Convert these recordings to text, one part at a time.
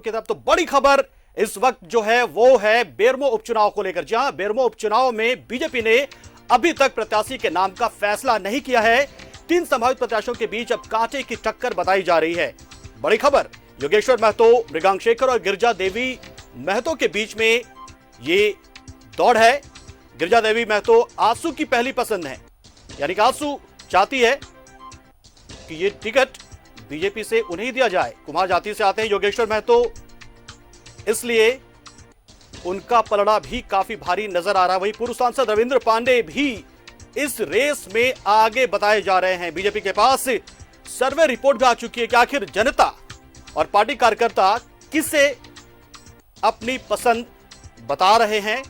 की तरफ तो बड़ी खबर इस वक्त जो है वो है बेरमो उपचुनाव को लेकर। जहां बेरमो उपचुनाव में बीजेपी ने अभी तक प्रत्याशी के नाम का फैसला नहीं किया है। 3 संभावित प्रत्याशियों के बीच अब कांटे की टक्कर बताई जा रही है। बड़ी खबर, योगेश्वर महतो, मृगांक शेखर और गिरिजा देवी महतो के बीच में ये दौड़ है। गिरिजा देवी महतो आंसू की पहली पसंद है, यानी कि आंसू चाहती है कि ये टिकट बीजेपी से उन्हें दिया जाए। कुमार जाति से आते हैं योगेश्वर महतो, इसलिए उनका पलड़ा भी काफी भारी नजर आ रहा है। वहीं पूर्व सांसद रविंद्र पांडे भी इस रेस में आगे बताए जा रहे हैं। बीजेपी के पास सर्वे रिपोर्ट भी आ चुकी है कि आखिर जनता और पार्टी कार्यकर्ता किसे अपनी पसंद बता रहे हैं।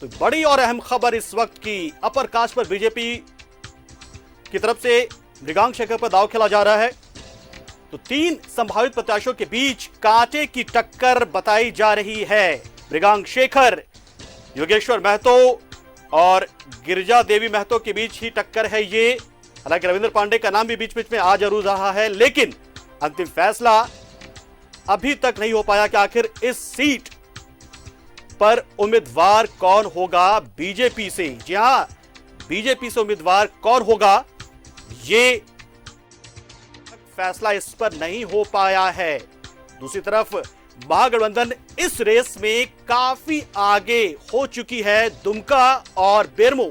तो बड़ी और अहम खबर इस वक्त की, अपर कास्ट पर बीजेपी की तरफ से मृगांक शेखर पर दांव खेला जा रहा है। तो 3 संभावित प्रत्याशियों के बीच कांटे की टक्कर बताई जा रही है। मृगांक शेखर, योगेश्वर महतो और गिरिजा देवी महतो के बीच ही टक्कर है ये। हालांकि रविंद्र पांडे का नाम भी बीच बीच में आ जरूर रहा है, लेकिन अंतिम फैसला अभी तक नहीं हो पाया कि आखिर इस सीट पर उम्मीदवार कौन होगा बीजेपी से। जी हां, बीजेपी से उम्मीदवार कौन होगा ये फैसला इस पर नहीं हो पाया है। दूसरी तरफ महागठबंधन इस रेस में काफी आगे हो चुकी है। दुमका और बेरमो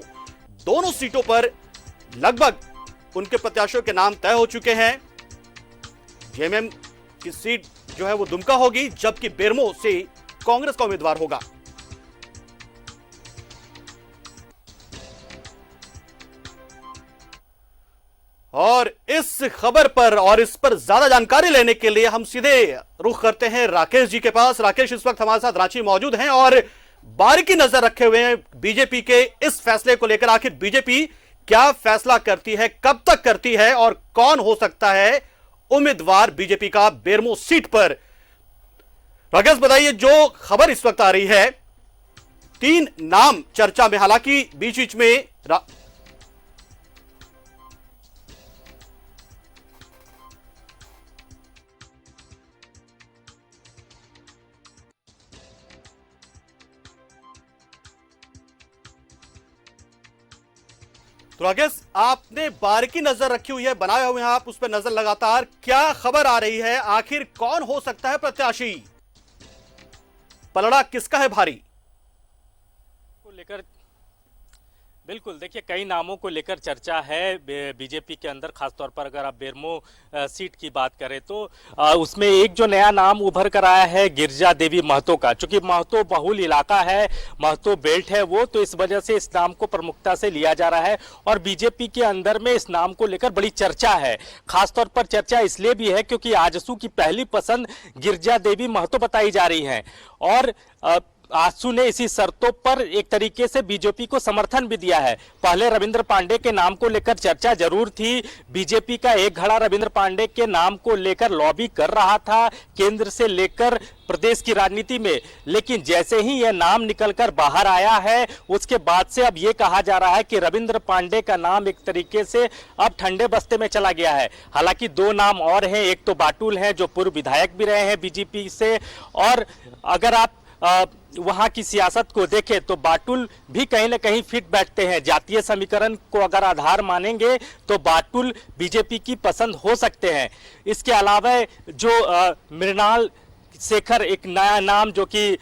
दोनों सीटों पर लगभग उनके प्रत्याशियों के नाम तय हो चुके हैं। जेएमएम की सीट जो है वो दुमका होगी, जबकि बेरमो से कांग्रेस का उम्मीदवार होगा। और इस खबर पर और इस पर ज्यादा जानकारी लेने के लिए हम सीधे रुख करते हैं राकेश जी के पास। राकेश इस वक्त हमारे साथ रांची मौजूद हैं और बारीकी नजर रखे हुए हैं बीजेपी के इस फैसले को लेकर। आखिर बीजेपी क्या फैसला करती है, कब तक करती है और कौन हो सकता है उम्मीदवार बीजेपी का बेरमो सीट पर। राकेश बताइए, जो खबर इस वक्त आ रही है, 3 नाम चर्चा में, हालांकि बीच बीच में तो राकेश, आपने बारीकी नजर रखी हुई है, बनाए हुए हैं आप उस पर नजर लगातार। क्या खबर आ रही है, आखिर कौन हो सकता है प्रत्याशी, पलड़ा किसका है भारी को लेकर? बिल्कुल, देखिए कई नामों को लेकर चर्चा है बीजेपी के अंदर, खासतौर पर अगर आप बेरमो सीट की बात करें तो उसमें एक जो नया नाम उभर कर आया है गिरिजा देवी महतो का। चूंकि महतो बहुल इलाका है, महतो बेल्ट है वो, तो इस वजह से इस नाम को प्रमुखता से लिया जा रहा है और बीजेपी के अंदर में इस नाम को लेकर बड़ी चर्चा है। खासतौर पर चर्चा इसलिए भी है क्योंकि आजसू की पहली पसंद गिरिजा देवी महतो बताई जा रही है और आजसू ने इसी शर्तों पर एक तरीके से बीजेपी को समर्थन भी दिया है। पहले रविंद्र पांडे के नाम को लेकर चर्चा जरूर थी, बीजेपी का एक घड़ा रविंद्र पांडे के नाम को लेकर लॉबी कर रहा था केंद्र से लेकर प्रदेश की राजनीति में, लेकिन जैसे ही यह नाम निकलकर बाहर आया है उसके बाद से अब यह कहा जा रहा है कि रविंद्र पांडे का नाम एक तरीके से अब ठंडे बस्ते में चला गया है। हालांकि 2 नाम और हैं, एक तो बाटुल हैं जो पूर्व विधायक भी रहे हैं बीजेपी से, और अगर आप वहां की सियासत को देखें तो बाटुल भी कहीं ना कहीं फिट बैठते हैं। जातीय समीकरण को अगर आधार मानेंगे तो बाटुल बीजेपी की पसंद हो सकते हैं। इसके अलावा जो मृणाल शेखर, एक नया नाम जो कि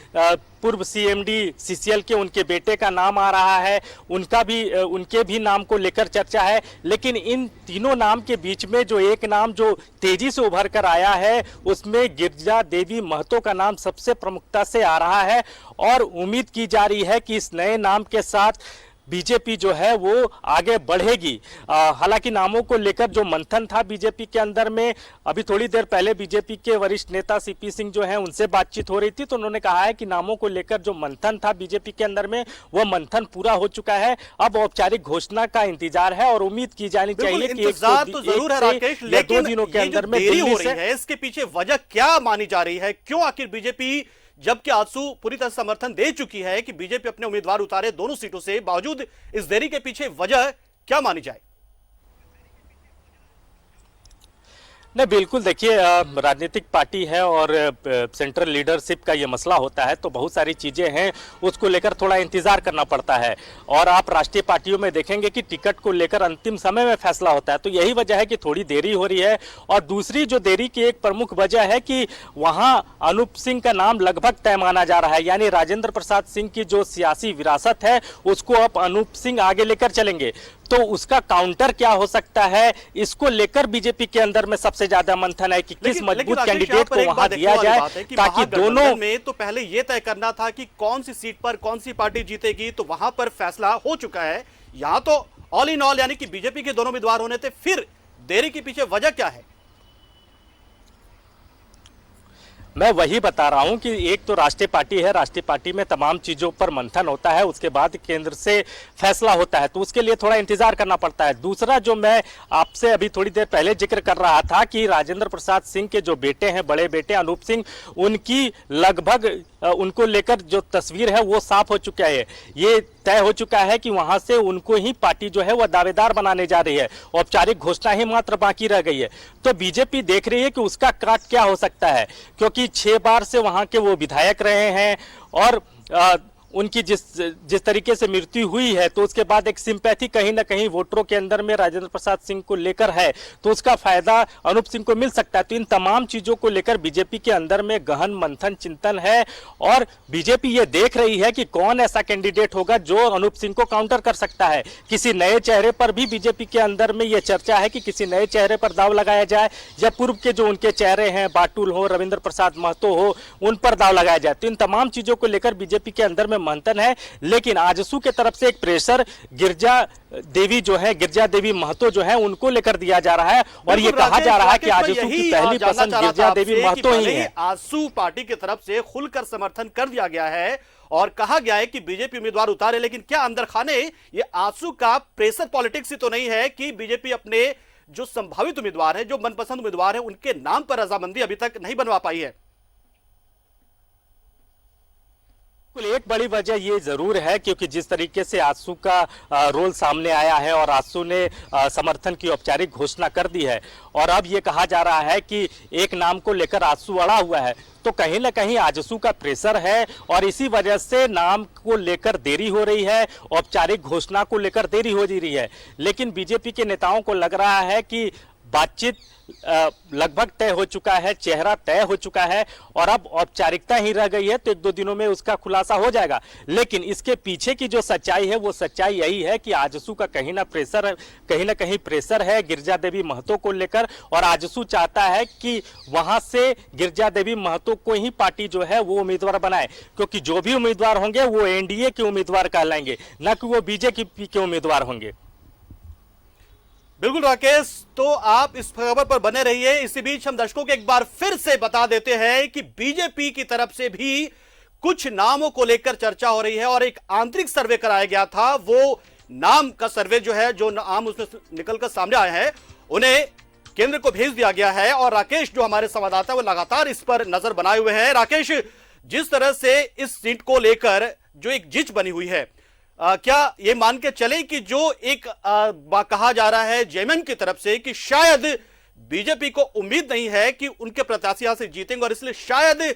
पूर्व सीएमडी सीसीएल के उनके बेटे का नाम आ रहा है, उनके भी नाम को लेकर चर्चा है। लेकिन इन तीनों नाम के बीच में जो एक नाम जो तेजी से उभर कर आया है उसमें गिरिजा देवी महतो का नाम सबसे प्रमुखता से आ रहा है और उम्मीद की जा रही है कि इस नए नाम के साथ बीजेपी जो है वो आगे बढ़ेगी। हालांकि नामों को लेकर जो मंथन था बीजेपी के अंदर में, अभी थोड़ी देर पहले बीजेपी के वरिष्ठ नेता सीपी सिंह जो है उनसे बातचीत हो रही थी तो उन्होंने कहा है कि नामों को लेकर जो मंथन था बीजेपी के अंदर में वो मंथन पूरा हो चुका है। अब औपचारिक घोषणा का इंतजार है और उम्मीद की जानी चाहिए कि तो जरूर है राकेश, लेकिन 2 दिनों के अंदर में देरी हो रही है, इसके पीछे वजह क्या मानी जा रही है? क्यों आखिर बीजेपी, जबकि आजसू पूरी तरह समर्थन दे चुकी है कि बीजेपी अपने उम्मीदवार उतारे दोनों सीटों से, बावजूद इस देरी के पीछे वजह क्या मानी जाए? नहीं, बिल्कुल देखिए, राजनीतिक पार्टी है और सेंट्रल लीडरशिप का ये मसला होता है, तो बहुत सारी चीज़ें हैं, उसको लेकर थोड़ा इंतजार करना पड़ता है। और आप राष्ट्रीय पार्टियों में देखेंगे कि टिकट को लेकर अंतिम समय में फैसला होता है, तो यही वजह है कि थोड़ी देरी हो रही है। और दूसरी जो देरी की एक प्रमुख वजह है कि वहाँ अनूप सिंह का नाम लगभग तय माना जा रहा है, यानी राजेंद्र प्रसाद सिंह की जो सियासी विरासत है उसको अब अनूप सिंह आगे लेकर चलेंगे। तो उसका काउंटर क्या हो सकता है, इसको लेकर बीजेपी के अंदर में सबसे ज्यादा मंथन है कि किस मजबूत कैंडिडेट को वहां दिया जाए, ताकि दोनों में तो पहले यह तय करना था कि कौन सी सीट पर कौन सी पार्टी जीतेगी, तो वहां पर फैसला हो चुका है। यहां तो ऑल इन ऑल यानी कि बीजेपी के दोनों उम्मीदवार होने थे, फिर देरी के पीछे वजह क्या है? मैं वही बता रहा हूं कि एक तो राष्ट्रीय पार्टी है, राष्ट्रीय पार्टी में तमाम चीजों पर मंथन होता है, उसके बाद केंद्र से फैसला होता है, तो उसके लिए थोड़ा इंतजार करना पड़ता है। दूसरा, जो मैं आपसे अभी थोड़ी देर पहले जिक्र कर रहा था कि राजेंद्र प्रसाद सिंह के जो बेटे हैं, बड़े बेटे अनूप सिंह, उनकी लगभग उनको लेकर जो तस्वीर है वो साफ हो चुका है। ये तय हो चुका है कि वहां से उनको ही पार्टी जो है वह दावेदार बनाने जा रही है, औपचारिक घोषणा ही मात्र बाकी रह गई है। तो बीजेपी देख रही है कि उसका काट क्या हो सकता है, क्योंकि 6 बार से वहां के वो विधायक रहे हैं और उनकी जिस तरीके से मृत्यु हुई है, तो उसके बाद एक सिंपैथी कहीं ना कहीं वोटरों के अंदर में राजेंद्र प्रसाद सिंह को लेकर है, तो उसका फायदा अनूप सिंह को मिल सकता है। तो इन तमाम चीजों को लेकर बीजेपी के अंदर में गहन मंथन चिंतन है और बीजेपी ये देख रही है कि कौन ऐसा कैंडिडेट होगा जो अनूप सिंह को काउंटर कर सकता है। किसी नए चेहरे पर भी बीजेपी के अंदर में यह चर्चा है कि किसी नए चेहरे पर दाव लगाया जाए, या पूर्व के जो उनके चेहरे हैं, बाटुल हो, रविंद्र प्रसाद महतो हो, उन पर दाव लगाया जाए। तो इन तमाम चीजों को लेकर बीजेपी के अंदर में मंथन है। लेकिन आजसू के तरफ से एक प्रेशर गिरजा देवी महतो जो है उनको लेकर दिया जा रहा है, और ये कहा जा रहा है कि आजसू की पहली पसंद गिरजा देवी महतो ही है। आजसू पार्टी की तरफ से खुलकर समर्थन कर दिया गया है और कहा गया है कि बीजेपी उम्मीदवार उतारे, लेकिन क्या अंदर खाने ये आजसू का प्रेशर पॉलिटिक्स ही तो नहीं है कि बीजेपी अपने जो संभावित उम्मीदवार है, जो मनपसंद उम्मीदवार है, उनके नाम पर रजामंदी अभी तक नहीं बनवा पाई है? एक बड़ी वजह ये जरूर है, क्योंकि जिस तरीके से आजसू का रोल सामने आया है और आजसू ने समर्थन की औपचारिक घोषणा कर दी है, और अब ये कहा जा रहा है कि एक नाम को लेकर आजसू अड़ा हुआ है, तो कहीं ना कहीं आजसू का प्रेशर है और इसी वजह से नाम को लेकर देरी हो रही है, औपचारिक घोषणा को लेकर देरी हो रही है। लेकिन बीजेपी के नेताओं को लग रहा है कि बातचीत लगभग तय हो चुका है, चेहरा तय हो चुका है, और अब औपचारिकता ही रह गई है, तो 1-2 दिनों में उसका खुलासा हो जाएगा। लेकिन इसके पीछे की जो सच्चाई है वो सच्चाई यही है कि आजसू का कहीं ना कहीं प्रेशर है गिरजा देवी महतो को लेकर, और आजसू चाहता है कि वहां से गिरजा देवी महतो को ही पार्टी जो है वो उम्मीदवार बनाए, क्योंकि जो भी उम्मीदवार होंगे वो एनडीए के उम्मीदवार कहलाएंगे, न कि वो बीजेपी के उम्मीदवार होंगे। बिल्कुल राकेश, तो आप इस खबर पर बने रहिए। इसी बीच हम दर्शकों को एक बार फिर से बता देते हैं कि बीजेपी की तरफ से भी कुछ नामों को लेकर चर्चा हो रही है और एक आंतरिक सर्वे कराया गया था। वो नाम का सर्वे जो है, जो नाम उसमें निकलकर सामने आए हैं, उन्हें केंद्र को भेज दिया गया है। और राकेश जो हमारे संवाददाता वो लगातार इस पर नजर बनाए हुए हैं। राकेश, जिस तरह से इस सीट को लेकर जो एक जिच बनी हुई है, क्या ये मान के चले कि जो एक कहा जा रहा है जेएमएम की तरफ से कि शायद बीजेपी को उम्मीद नहीं है कि उनके प्रत्याशी यहां से जीतेंगे और इसलिए शायद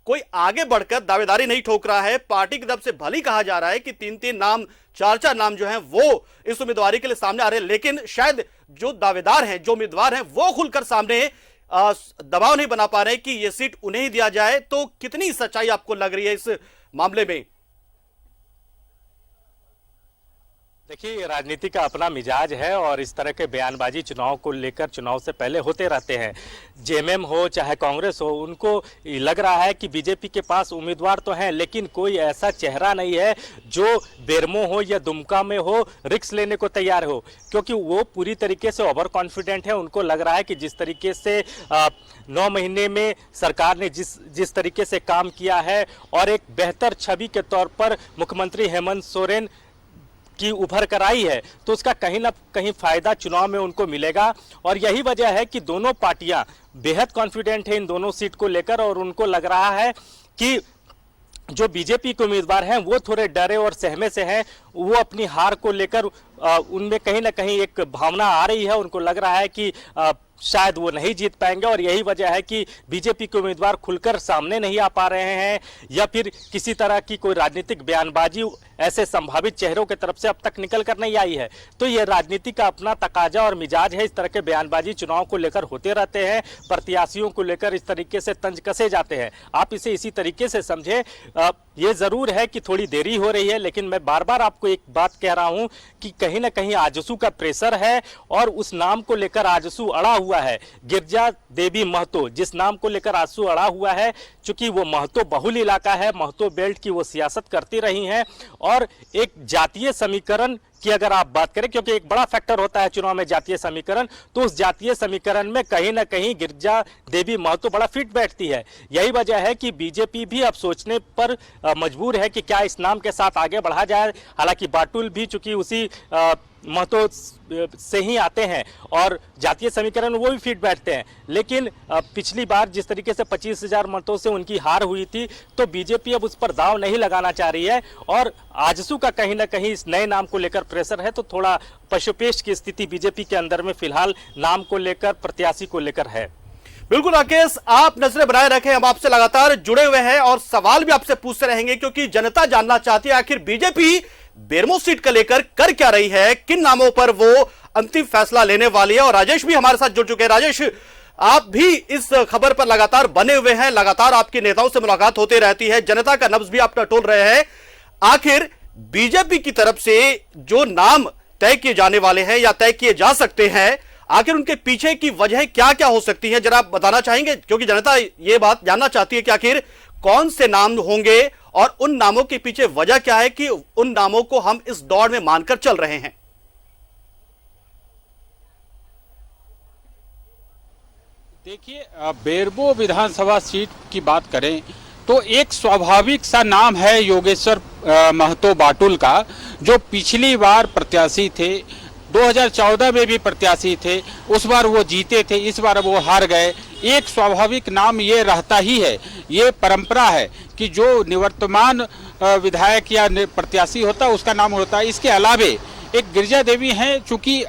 कोई आगे बढ़कर दावेदारी नहीं ठोक रहा है। पार्टी की तरफ से भले ही कहा जा रहा है कि 3-3 नाम, 4-4 नाम जो हैं वो इस उम्मीदवारी के लिए सामने आ रहे हैं, लेकिन शायद जो दावेदार हैं, जो उम्मीदवार हैं, वो खुलकर सामने दबाव नहीं बना पा रहे कि यह सीट उन्हें ही दिया जाए। तो कितनी सच्चाई आपको लग रही है इस मामले में? देखिए, राजनीति का अपना मिजाज है और इस तरह के बयानबाजी चुनाव को लेकर चुनाव से पहले होते रहते हैं। जेएमएम हो चाहे कांग्रेस हो, उनको लग रहा है कि बीजेपी के पास उम्मीदवार तो हैं, लेकिन कोई ऐसा चेहरा नहीं है जो बेरमो हो या दुमका में हो रिस्क लेने को तैयार हो, क्योंकि वो पूरी तरीके से ओवर कॉन्फिडेंट है। उनको लग रहा है कि जिस तरीके से 9 महीने में सरकार ने जिस तरीके से काम किया है और एक बेहतर छवि के तौर पर मुख्यमंत्री हेमंत सोरेन की उभर कर आई है, तो उसका कहीं ना कहीं फायदा चुनाव में उनको मिलेगा। और यही वजह है कि दोनों पार्टियां बेहद कॉन्फिडेंट है इन दोनों सीट को लेकर, और उनको लग रहा है कि जो बीजेपी के उम्मीदवार हैं वो थोड़े डरे और सहमे से हैं। वो अपनी हार को लेकर उनमें कहीं ना कहीं एक भावना आ रही है। उनको लग रहा है कि शायद वो नहीं जीत पाएंगे और यही वजह है कि बीजेपी के उम्मीदवार खुलकर सामने नहीं आ पा रहे हैं या फिर किसी तरह की कोई राजनीतिक बयानबाजी ऐसे संभावित चेहरों की तरफ से अब तक निकल कर नहीं आई है। तो ये राजनीति का अपना तकाजा और मिजाज है, इस तरह के बयानबाजी चुनाव को लेकर होते रहते हैं, प्रत्याशियों को लेकर इस तरीके से तंज कसे जाते हैं। आप इसे इसी तरीके से समझे। ये जरूर है कि थोड़ी देरी हो रही है, लेकिन मैं बार बार आपको एक बात कह रहा हूं कि कहीं ना कहीं आजसू का प्रेशर है और उस नाम को लेकर आजसू अड़ा हुआ है। गिरजा देवी महतो जिस नाम को लेकर आजसू अड़ा हुआ है, चूंकि वो महतो बहुल इलाका है, महतो बेल्ट की वो सियासत करती रही हैं और एक जातीय समीकरण की अगर आप बात करें, क्योंकि एक बड़ा फैक्टर होता है चुनाव में जातीय समीकरण, तो उस जातीय समीकरण में कहीं ना कहीं गिरजा देवी महतो बड़ा फिट बैठती है। यही वजह है कि बीजेपी भी अब सोचने पर मजबूर है कि क्या इस नाम के साथ आगे बढ़ा जाए। हालांकि बाटुल भी चूंकि उसी महतो से ही आते हैं और जातीय समीकरण वो भी फिट बैठते हैं, लेकिन पिछली बार जिस तरीके से 25,000 मतों से उनकी हार हुई थी, तो बीजेपी अब उस पर दांव नहीं लगाना चाह रही है और आजसू का कहीं ना कहीं इस नए नाम को लेकर प्रेशर है। तो थोड़ा पशुपेश की स्थिति बीजेपी के अंदर में फिलहाल नाम को लेकर, प्रत्याशी को लेकर है। बिल्कुल राकेश, आप नजरें बनाए रखें, हम आपसे लगातार जुड़े हुए हैं और सवाल भी आपसे पूछते रहेंगे, क्योंकि जनता जानना चाहती है आखिर बीजेपी बेरमो सीट को लेकर कर क्या रही है, किन नामों पर वो अंतिम फैसला लेने वाली है। और राजेश भी हमारे साथ जुड़ चुके हैं। राजेश, आप भी इस खबर पर लगातार बने हुए हैं, लगातार आपके नेताओं से मुलाकात होती रहती है, जनता का नब्ज भी आप टटोल रहे हैं। आखिर बीजेपी की तरफ से जो नाम तय किए जाने वाले हैं या तय किए जा सकते हैं, आखिर उनके पीछे की वजह क्या क्या हो सकती है, जरा आप बताना चाहेंगे, क्योंकि जनता ये बात जानना चाहती है कि आखिर कौन से नाम होंगे और उन नामों के पीछे वजह क्या है कि उन नामों को हम इस दौड़ में मानकर चल रहे हैं। देखिए, बेरमो विधानसभा सीट की बात करें तो एक स्वाभाविक सा नाम है योगेश्वर महतो बाटुल का, जो पिछली बार प्रत्याशी थे, 2014 में भी प्रत्याशी थे, उस बार वो जीते थे, इस बार वो हार गए। एक स्वाभाविक नाम ये रहता ही है, ये परंपरा है कि जो निवर्तमान विधायक या प्रत्याशी होता है उसका नाम होता है। इसके अलावे एक गिरजा देवी हैं, चूंकि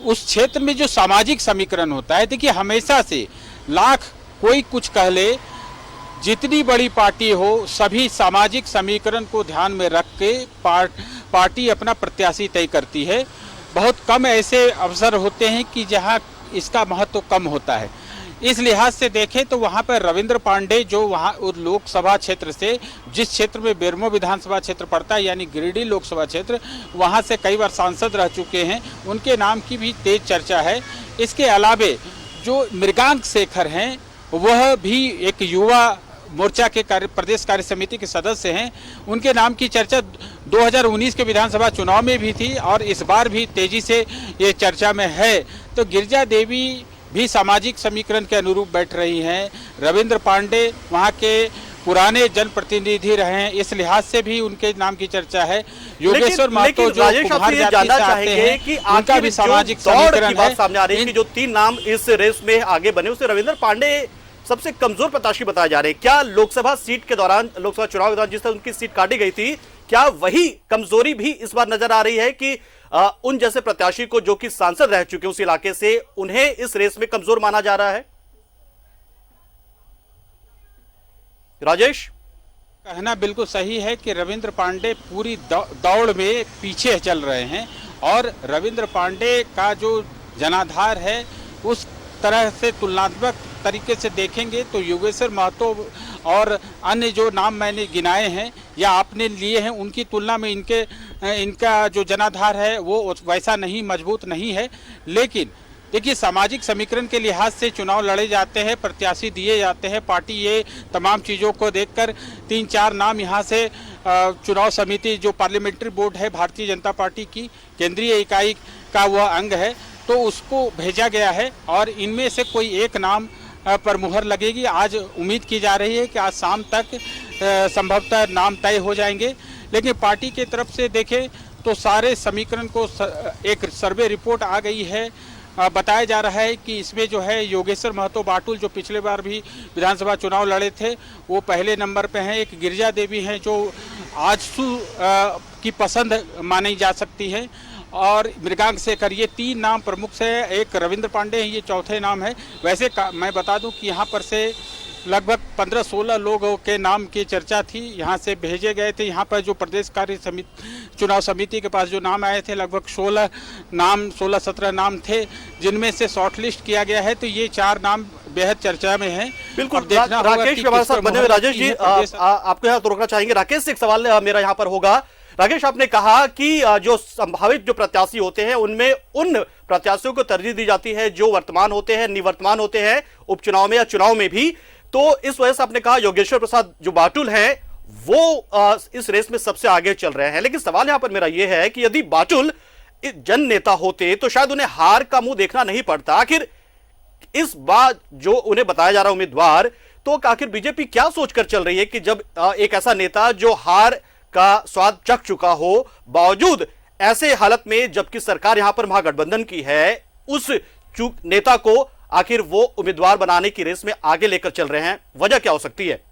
उस क्षेत्र में जो सामाजिक समीकरण होता है, देखिए हमेशा से लाख कोई कुछ कह ले, जितनी बड़ी पार्टी हो, सभी सामाजिक समीकरण को ध्यान में रख के पार्टी अपना प्रत्याशी तय करती है। बहुत कम ऐसे अवसर होते हैं कि जहां इसका महत्व कम होता है। इस लिहाज से देखें तो वहां पर रविंद्र पांडे, जो वहां लोकसभा क्षेत्र से, जिस क्षेत्र में बेरमो विधानसभा क्षेत्र पड़ता है यानी गिरिडीह लोकसभा क्षेत्र, वहां से कई बार सांसद रह चुके हैं, उनके नाम की भी तेज चर्चा है। इसके अलावे जो मृगांक शेखर हैं, वह भी एक युवा मोर्चा के प्रदेश कार्य समिति के सदस्य हैं, उनके नाम की चर्चा 2019 के विधानसभा चुनाव में भी थी और इस बार भी तेजी से ये चर्चा में है। तो गिरजा देवी भी सामाजिक समीकरण के अनुरूप बैठ रही हैं। रविंद्र पांडे वहाँ के पुराने जनप्रतिनिधि रहे हैं, इस लिहाज से भी उनके नाम की चर्चा है। योगेश्वर महतो जो कुम्हार जाति से आते हैं कि उनका भी सामाजिक समीकरण है। सामने आ रही है कि जो 3 नाम इस रेस में आगे बने, उससे रविंद्र पांडे सबसे कमजोर प्रत्याशी बताए जा रहे हैं। क्या लोकसभा सीट के दौरान, लोकसभा चुनाव के दौरान जिस तरह उनकी सीट काटी गई थी, क्या वही कमजोरी भी इस बार नजर आ रही है कि उन जैसे प्रत्याशी को, जो कि सांसद रह चुके उस इलाके से, उन्हें इस रेस में कमजोर माना जा रहा है? राजेश, कहना बिल्कुल सही है कि रविंद्र पांडे पूरी दौड़ में पीछे चल रहे हैं और रविंद्र पांडे का जो जनाधार है, उस तरह से तुलनात्मक तरीके से देखेंगे तो योगेश्वर महतो और अन्य जो नाम मैंने गिनाए हैं या आपने लिए हैं, उनकी तुलना में इनका जो जनाधार है वो वैसा नहीं, मजबूत नहीं है। लेकिन देखिए, सामाजिक समीकरण के लिहाज से चुनाव लड़े जाते हैं, प्रत्याशी दिए जाते हैं, पार्टी ये तमाम चीज़ों को देखकर 3-4 नाम यहाँ से चुनाव समिति, जो पार्लियामेंट्री बोर्ड है भारतीय जनता पार्टी की केंद्रीय इकाई का वह अंग है, तो उसको भेजा गया है और इनमें से कोई एक नाम पर मुहर लगेगी। आज उम्मीद की जा रही है कि आज शाम तक संभवतः नाम तय हो जाएंगे। लेकिन पार्टी की तरफ से देखें तो सारे समीकरण को एक सर्वे रिपोर्ट आ गई है। बताया जा रहा है कि इसमें जो है योगेश्वर महतो बाटुल, जो पिछले बार भी विधानसभा चुनाव लड़े थे, वो पहले नंबर पे हैं। एक गिरजा देवी हैं जो आजसू की पसंद मानी जा सकती है और मृगांक शेखर, ये 3 नाम प्रमुख से, एक रविंद्र पांडे हैं, ये चौथे नाम है। वैसे मैं बता दूं कि यहाँ पर से लगभग 15-16 लोगों के नाम की चर्चा थी, यहाँ से भेजे गए थे। यहाँ पर जो प्रदेश कार्य समिति, चुनाव समिति के पास जो नाम आए थे, लगभग 16-17 नाम थे, जिनमें से शॉर्टलिस्ट किया गया है। तो ये 4 नाम बेहद चर्चा में है। बिल्कुल। राकेश हमारे साथ बने हुए। राजेश जी, आपको यहाँ तो रोकना चाहेंगे। राकेश, एक सवाल मेरा यहाँ पर होगा। राकेश, आपने कहा कि जो संभावित जो प्रत्याशी होते हैं उनमें उन प्रत्याशियों को तरजीह दी जाती है जो वर्तमान होते हैं, निवर्तमान होते हैं उपचुनाव में या चुनाव में भी। तो इस वजह से आपने कहा योगेश्वर प्रसाद जो बाटुल हैं वो इस रेस में सबसे आगे चल रहे हैं। लेकिन सवाल यहां पर मेरा यह है कि यदि बाटुल जन नेता होते तो शायद उन्हें हार का मुंह देखना नहीं पड़ता। आखिर इस बार जो उन्हें बताया जा रहा है उम्मीदवार, तो आखिर बीजेपी क्या सोचकर चल रही है कि जब एक ऐसा नेता जो हार का स्वाद चख चुका हो, बावजूद ऐसे हालत में जबकि सरकार यहां पर महागठबंधन की है, उस नेता को आखिर वो उम्मीदवार बनाने की रेस में आगे लेकर चल रहे हैं, वजह क्या हो सकती है?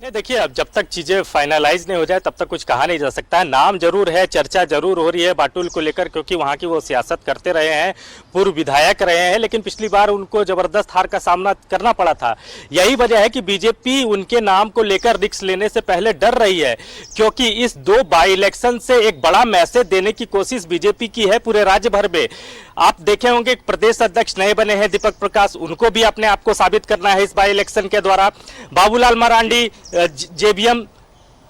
नहीं, देखिए, अब जब तक चीजें फाइनलाइज नहीं हो जाए तब तक कुछ कहा नहीं जा सकता है। नाम जरूर है, चर्चा जरूर हो रही है बाटुल को लेकर, क्योंकि वहां की वो सियासत करते रहे हैं, पूर्व विधायक रहे हैं, लेकिन पिछली बार उनको जबरदस्त हार का सामना करना पड़ा था। यही वजह है कि बीजेपी उनके नाम को लेकर रिस्क लेने से पहले डर रही है, क्योंकि इस 2 बाई इलेक्शन से एक बड़ा मैसेज देने की कोशिश बीजेपी की है पूरे राज्य भर में। आप देखे होंगे प्रदेश अध्यक्ष नए बने हैं दीपक प्रकाश, उनको भी अपने आप को साबित करना है इस बाई इलेक्शन के द्वारा। बाबूलाल मरांडी जेबीएम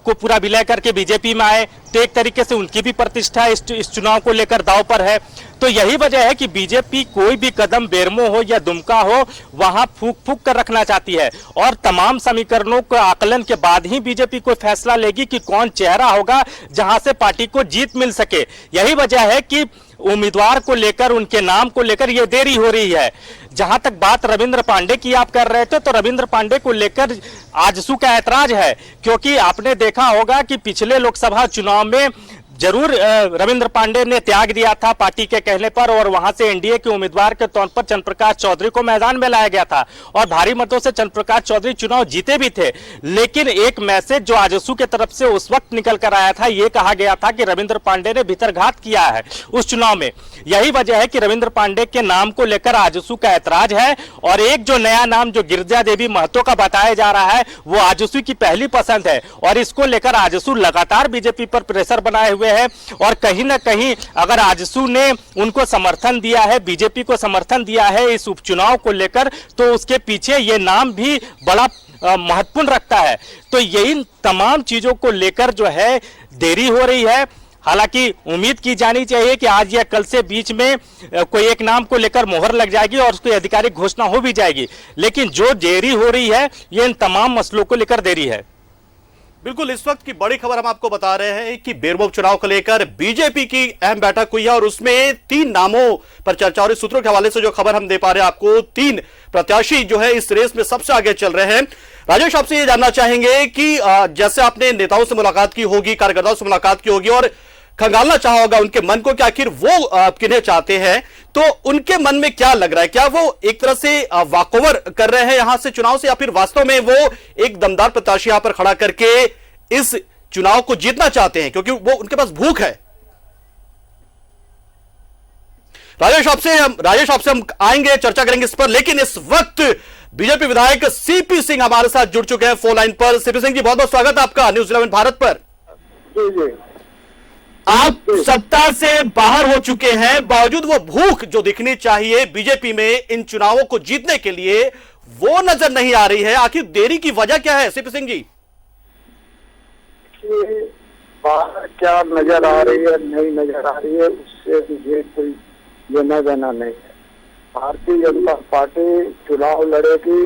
को पूरा विलय करके बीजेपी में आए, तो एक तरीके से उनकी भी प्रतिष्ठा इस चुनाव को लेकर दांव पर है। तो यही वजह है कि बीजेपी कोई भी कदम बेरमो हो या दुमका हो, वहां फूक फूक कर रखना चाहती है, और तमाम समीकरणों के आकलन के बाद ही बीजेपी कोई फैसला लेगी कि कौन चेहरा होगा जहां से पार्टी को जीत मिल सके। यही वजह है कि उम्मीदवार को लेकर, उनके नाम को लेकर ये देरी हो रही है। जहां तक बात रविंद्र पांडे की आप कर रहे थे, तो रविंद्र पांडे को लेकर आजसू का ऐतराज है, क्योंकि आपने देखा होगा कि पिछले लोकसभा चुनाव में जरूर रविंद्र पांडे ने त्याग दिया था पार्टी के कहने पर, और वहां से एनडीए के उम्मीदवार के तौर पर चंद्रप्रकाश चौधरी को मैदान में लाया गया था, और भारी मतों से चंद्रप्रकाश चौधरी चुनाव जीते भी थे। लेकिन एक मैसेज जो आजसू के तरफ से उस वक्त निकल कर आया था, यह कहा गया था कि रविंद्र पांडे ने भीतरघात किया है उस चुनाव में। यही वजह है कि रविंद्र पांडे के नाम को लेकर आजसू का ऐतराज है, और एक जो नया नाम जो गिरिजा देवी महतो का बताया जा रहा है, वो आजसू की पहली पसंद है, और इसको लेकर आजसू लगातार बीजेपी पर प्रेशर बनाए हुए है। और कहीं ना कहीं अगर आजसू ने उनको समर्थन दिया है, बीजेपी को समर्थन दिया है इस उपचुनाव को लेकर, तो उसके पीछे ये नाम भी बड़ा महत्वपूर्ण रखता है। तो यही तमाम चीजों को लेकर जो है देरी हो रही है। हालांकि उम्मीद की जानी चाहिए कि आज या कल से बीच में कोई एक नाम को लेकर मोहर लग जाएगी और उसकी आधिकारिक घोषणा हो भी जाएगी, लेकिन जो देरी हो रही है ये इन तमाम मसलों को लेकर देरी है। बिल्कुल, इस वक्त की बड़ी खबर हम आपको बता रहे हैं कि बेरमो चुनाव को लेकर बीजेपी की अहम बैठक हुई है, और उसमें 3 नामों पर चर्चा। और इस सूत्रों के हवाले से जो खबर हम दे पा रहे हैं आपको, 3 प्रत्याशी जो है इस रेस में सबसे आगे चल रहे हैं। राजेश, आपसे ये जानना चाहेंगे कि जैसे आपने नेताओं से मुलाकात की होगी, कार्यकर्ताओं से मुलाकात की होगी, और खंगालना चाहा होगा उनके मन को कि आखिर वो किन्हें चाहते हैं, तो उनके मन में क्या लग रहा है? क्या वो एक तरह से वॉकओवर कर रहे हैं यहां से चुनाव से, या फिर वास्तव में वो एक दमदार प्रत्याशी यहां पर खड़ा करके इस चुनाव को जीतना चाहते हैं, क्योंकि वो उनके पास भूख है? राजेश आपसे हम आएंगे, चर्चा करेंगे इस पर, लेकिन इस वक्त बीजेपी विधायक सीपी सिंह हमारे साथ जुड़ चुके हैं फोन लाइन पर। सीपी सिंह जी, बहुत बहुत स्वागत है आपका न्यूज़ 11 भारत पर। जी। आप सत्ता से बाहर हो चुके हैं, बावजूद वो भूख जो दिखनी चाहिए बीजेपी में इन चुनावों को जीतने के लिए, वो नजर नहीं आ रही है। आखिर देरी की वजह क्या है सीपी सिंह जी? बाहर क्या नजर आ रही है, नहीं नजर आ रही है, उससे मुझे कोई लेना देना नहीं है। भारतीय जनता पार्टी चुनाव लड़ेगी,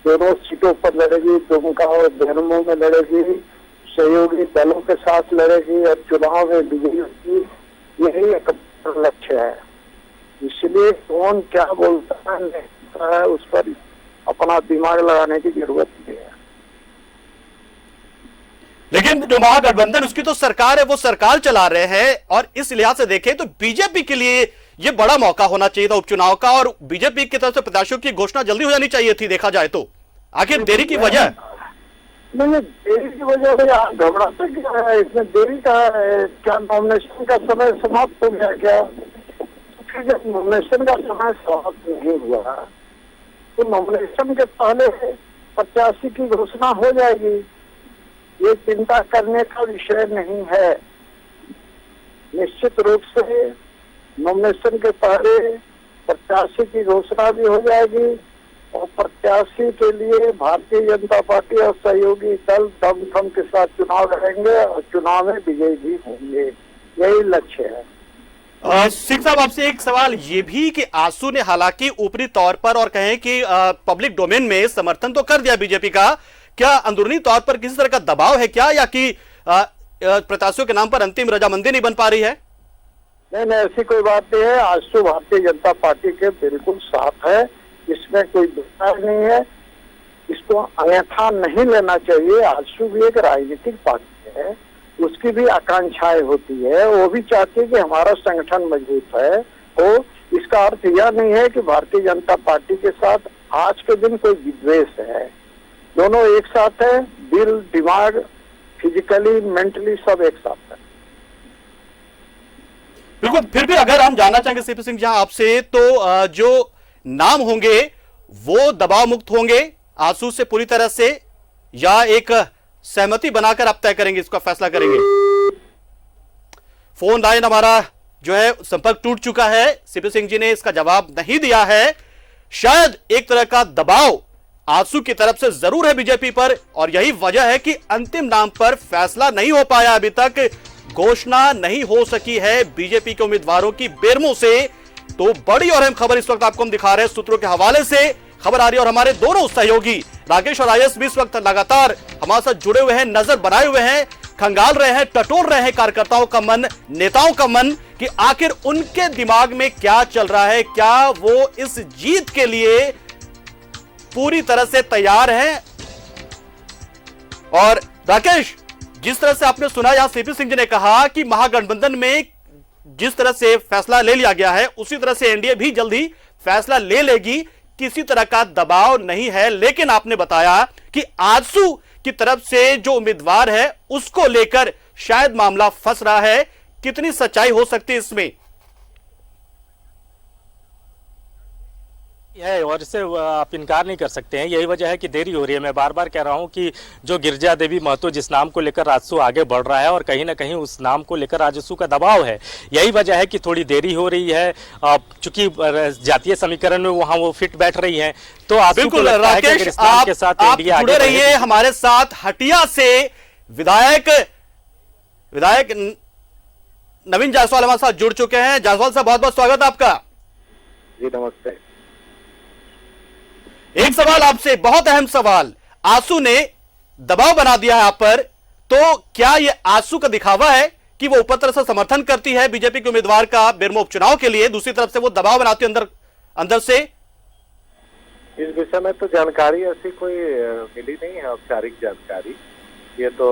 दोनों सीटों पर लड़ेगी, दुमका और बेरमो में लड़ेगी, सहयोगी दलों के साथ लड़ेगी, और चुनाव में विजयी की, यही एक लक्ष्य है। इसलिए कौन क्या बोलता है उस पर अपना दिमाग लगाने की जरूरत नहीं है। लेकिन जो महागठबंधन उसकी तो सरकार है, वो सरकार चला रहे हैं, और इस लिहाज से देखें तो बीजेपी के लिए ये बड़ा मौका होना चाहिए था उपचुनाव का, और बीजेपी की तरफ से प्रत्याशियों की घोषणा जल्दी हो जानी चाहिए थी देखा जाए तो। आखिर देरी की वजह? नहीं, देरी की वजह से आप घबराते क्या है? इसमें देरी का है क्या? नॉमिनेशन का समय समाप्त हो गया क्या? फिर जब नॉमिनेशन का समय समाप्त नहीं हुआ तो नॉमिनेशन के पहले प्रत्याशी की घोषणा हो जाएगी। ये चिंता करने का विषय नहीं है। निश्चित रूप से नॉमिनेशन के पहले प्रत्याशी की घोषणा भी हो जाएगी और प्रत्याशी के लिए भारतीय जनता पार्टी और सहयोगी दल दमखम के साथ चुनाव लड़ेंगे और चुनाव में विजयी भी होंगे। यही लक्ष्य है। सिंह साहब, आपसे एक सवाल ये भी कि आंसू ने हालांकि ऊपरी तौर पर और कहें कि पब्लिक डोमेन में समर्थन तो कर दिया बीजेपी का, क्या अंदरूनी तौर पर किसी तरह का दबाव है क्या, या कि प्रत्याशियों के नाम पर अंतिम रजामंदी नहीं बन पा रही है? नहीं, ऐसी कोई बात नहीं है। आजसू भारतीय जनता पार्टी के बिल्कुल साथ है, इसमें कोई दुविधा नहीं है। इसको अन्यथा नहीं लेना चाहिए। आजसू भी एक राजनीतिक पार्टी है, उसकी भी आकांक्षाएं होती है। वो भी चाहती है कि हमारा संगठन मजबूत है। तो इसका अर्थ यह नहीं है कि भारतीय जनता पार्टी के साथ आज के दिन कोई विद्वेष है। दोनों एक साथ है, दिल दिमाग फिजिकली मेंटली सब एक साथ है। बिल्कुल। फिर भी अगर हम जानना चाहेंगे सीपी सिंह जी आपसे, तो जो नाम होंगे वो दबाव मुक्त होंगे आंसू से पूरी तरह से, या एक सहमति बनाकर आप तय करेंगे, इसका फैसला करेंगे? फोन लाइन हमारा जो है संपर्क टूट चुका है। सीपी सिंह जी ने इसका जवाब नहीं दिया है। शायद एक तरह का दबाव आंसू की तरफ से जरूर है बीजेपी पर, और यही वजह है कि अंतिम नाम पर फैसला नहीं हो पाया अभी तक, घोषणा नहीं हो सकी है बीजेपी के उम्मीदवारों की बेरमो से। तो बड़ी और अहम खबर इस वक्त आपको हम दिखा रहे हैं, सूत्रों के हवाले से खबर आ रही है, और हमारे दोनों सहयोगी राकेश और आयस भी इस वक्त लगातार हमारे साथ जुड़े हुए हैं, नजर बनाए हुए हैं, खंगाल रहे हैं, टटोल रहे हैं कार्यकर्ताओं का मन, नेताओं का मन, कि आखिर उनके दिमाग में क्या चल रहा है, क्या वो इस जीत के लिए पूरी तरह से तैयार हैं। और राकेश, जिस तरह से आपने सुना, यहां सीपी सिंह जी ने कहा कि महागठबंधन में जिस तरह से फैसला ले लिया गया है उसी तरह से एनडीए भी जल्दी फैसला ले लेगी, किसी तरह का दबाव नहीं है। लेकिन आपने बताया कि आजसू की तरफ से जो उम्मीदवार है उसको लेकर शायद मामला फंस रहा है। कितनी सच्चाई हो सकती है इसमें? है, और इससे आप इनकार नहीं कर सकते हैं। यही वजह है कि देरी हो रही है। मैं बार बार कह रहा हूं कि जो गिरिजा देवी महतो जिस नाम को लेकर आजसू आगे बढ़ रहा है, और कहीं ना कहीं उस नाम को लेकर आजसू का दबाव है, यही वजह है कि थोड़ी देरी हो रही है। चूंकि जातीय समीकरण में वहां वो फिट बैठ रही हैं, तो आजसू को लगता है कि अगर इस नाम के साथ इंडिया आगे जुड़े रहिए हमारे साथ। हटिया से विधायक नवीन जायसवाल हमारे साथ जुड़ चुके हैं। जायसवाल साहब, बहुत बहुत स्वागत आपका। जी नमस्ते। एक सवाल आपसे, बहुत अहम सवाल, आंसू ने दबाव बना दिया है आप पर, तो क्या यह आंसू का दिखावा है कि वो ऊपर तरफ से समर्थन करती है बीजेपी के उम्मीदवार का बेरमो उपचुनाव के लिए, दूसरी तरफ से वो दबाव बनाती है अंदर से? इस विषय में तो जानकारी ऐसी कोई मिली नहीं है, औपचारिक जानकारी। ये तो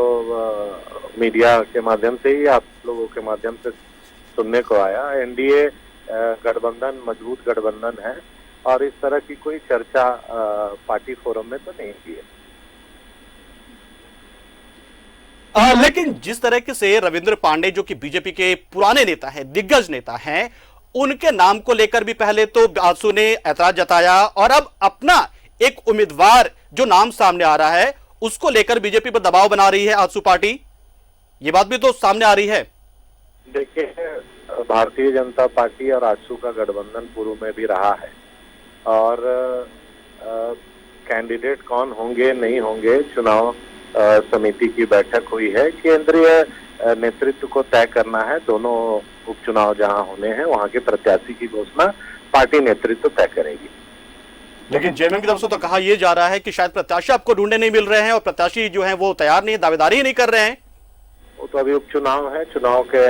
मीडिया के माध्यम से ही, आप लोगों के माध्यम से सुनने को आया। एनडीए गठबंधन मजबूत गठबंधन है और इस तरह की कोई चर्चा पार्टी फोरम में तो नहीं की है। लेकिन जिस तरह से रविंद्र पांडे जो कि बीजेपी के पुराने नेता हैं, दिग्गज नेता हैं, उनके नाम को लेकर भी पहले तो आंसू ने ऐतराज जताया, और अब अपना एक उम्मीदवार जो नाम सामने आ रहा है उसको लेकर बीजेपी पर दबाव बना रही है आंसू पार्टी। ये बात भी तो सामने आ रही है। देखिए, भारतीय जनता पार्टी और आजसू का गठबंधन पूर्व में भी रहा है, और कैंडिडेट कौन होंगे नहीं होंगे, चुनाव समिति की बैठक हुई है। केंद्रीय नेतृत्व को तय करना है। दोनों उपचुनाव जहां होने हैं वहां के प्रत्याशी की घोषणा पार्टी नेतृत्व तय करेगी। लेकिन जेएमएम की तरफ से तो कहा यह जा रहा है कि शायद प्रत्याशी आपको ढूंढने नहीं मिल रहे हैं, और प्रत्याशी जो है वो तैयार नहीं, दावेदारी ही नहीं कर रहे हैं। वो तो अभी उपचुनाव है, चुनाव के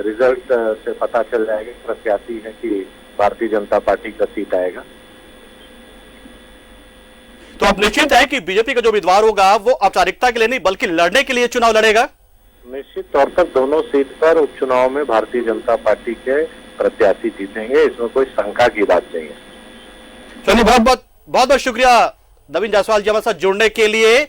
रिजल्ट से पता चल जाएगा प्रत्याशी है कि भारतीय जनता पार्टी का सीट आएगा। तो अब निश्चित है कि बीजेपी का जो उम्मीदवार होगा वो औपचारिकता के लिए नहीं बल्कि लड़ने के लिए चुनाव लड़ेगा। निश्चित तौर पर दोनों सीट पर उपचुनाव में भारतीय जनता पार्टी के प्रत्याशी जीतेंगे, इसमें कोई शंका की बात नहीं है। चलिए, बहुत बहुत शुक्रिया नवीन जायसवाल जी हमारे साथ जुड़ने के लिए।